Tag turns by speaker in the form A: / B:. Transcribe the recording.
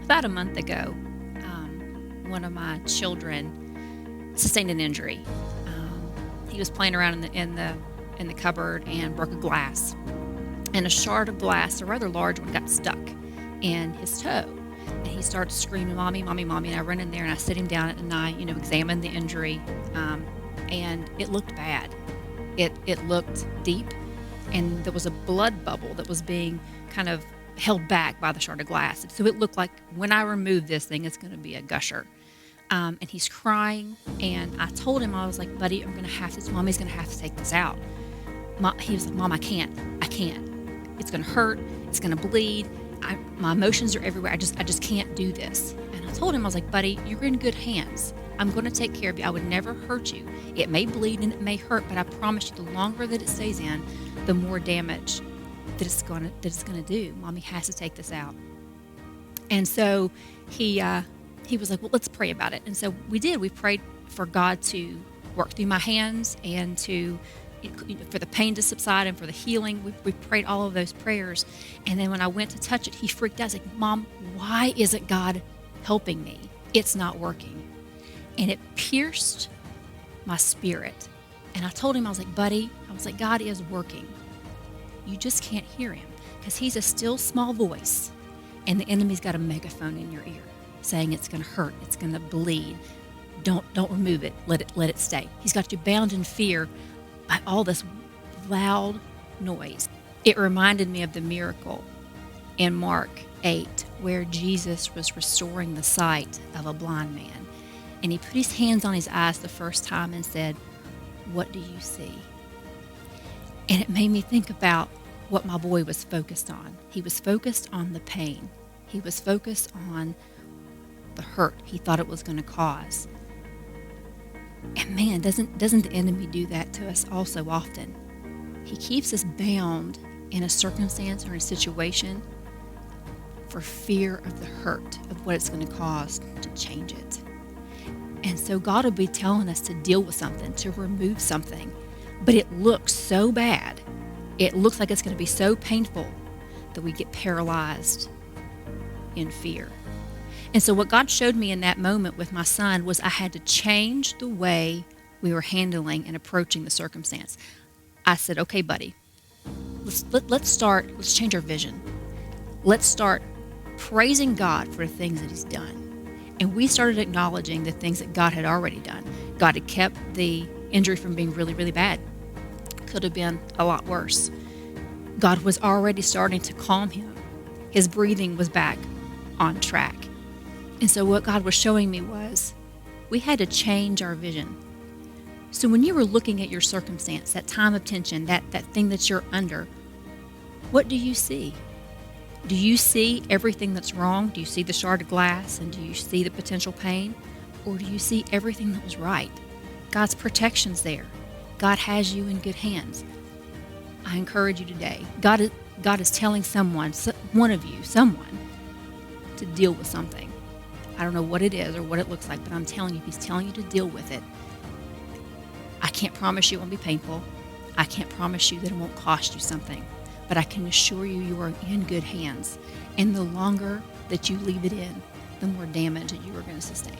A: About a month ago, one of my children sustained an injury. He was playing around in the cupboard and broke a glass, and a shard of glass, a rather large one, got stuck in his toe. And he started screaming, "Mommy, mommy, mommy!" And I run in there and I sit him down and I, examined the injury, and it looked bad. It looked deep, and there was a blood bubble that was being kind of held back by the shard of glass. So it looked like when I remove this thing, it's going to be a gusher. And he's crying, and I told him, I was like, "Buddy, Mommy's going to have to take this out." He was like, "Mom, I can't. It's going to hurt. It's going to bleed. My emotions are everywhere. I just can't do this." And I told him, I was like, "Buddy, you're in good hands. I'm going to take care of you. I would never hurt you. It may bleed and it may hurt, but I promise you, the longer that it stays in, the more damage that it's going to do. Mommy has to take this out." And so he was like, "Well, let's pray about it." And so we did. We prayed for God to work through my hands and for the pain to subside and for the healing. We prayed all of those prayers. And then when I went to touch it, he freaked out. He's like, "Mom, why isn't God helping me? It's not working." And it pierced my spirit. And I told him, I was like, "Buddy," I was like, "God is working. You just can't hear him because he's a still small voice. And the enemy's got a megaphone in your ear saying it's going to hurt. It's going to bleed. Don't remove it. Let it stay. He's got you bound in fear by all this loud noise." It reminded me of the miracle in Mark 8 where Jesus was restoring the sight of a blind man. And he put his hands on his eyes the first time and said, "What do you see?" And it made me think about what my boy was focused on. He was focused on the pain. He was focused on the hurt he thought it was going to cause. And man, doesn't the enemy do that to us all so often? He keeps us bound in a circumstance or in a situation for fear of the hurt of what it's going to cause to change it. And so God will be telling us to deal with something, to remove something, but it looks so bad. It looks like it's going to be so painful that we get paralyzed in fear. And so what God showed me in that moment with my son was I had to change the way we were handling and approaching the circumstance. I said, "Okay, buddy, let's change our vision. Let's start praising God for the things that he's done." And we started acknowledging the things that God had already done. God had kept the injury from being really, really bad. Could have been a lot worse. God was already starting to calm him. His breathing was back on track. And so what God was showing me was we had to change our vision. So when you were looking at your circumstance, that time of tension, that thing that you're under, what do you see? Do you see everything that's wrong? Do you see the shard of glass and do you see the potential pain? Or do you see everything that was right? God's protection's there. God has you in good hands. I encourage you today. God is telling someone to deal with something. I don't know what it is or what it looks like, but I'm telling you, he's telling you to deal with it. I can't promise you it won't be painful. I can't promise you that it won't cost you something, but I can assure you you are in good hands. And the longer that you leave it in, the more damage that you are going to sustain.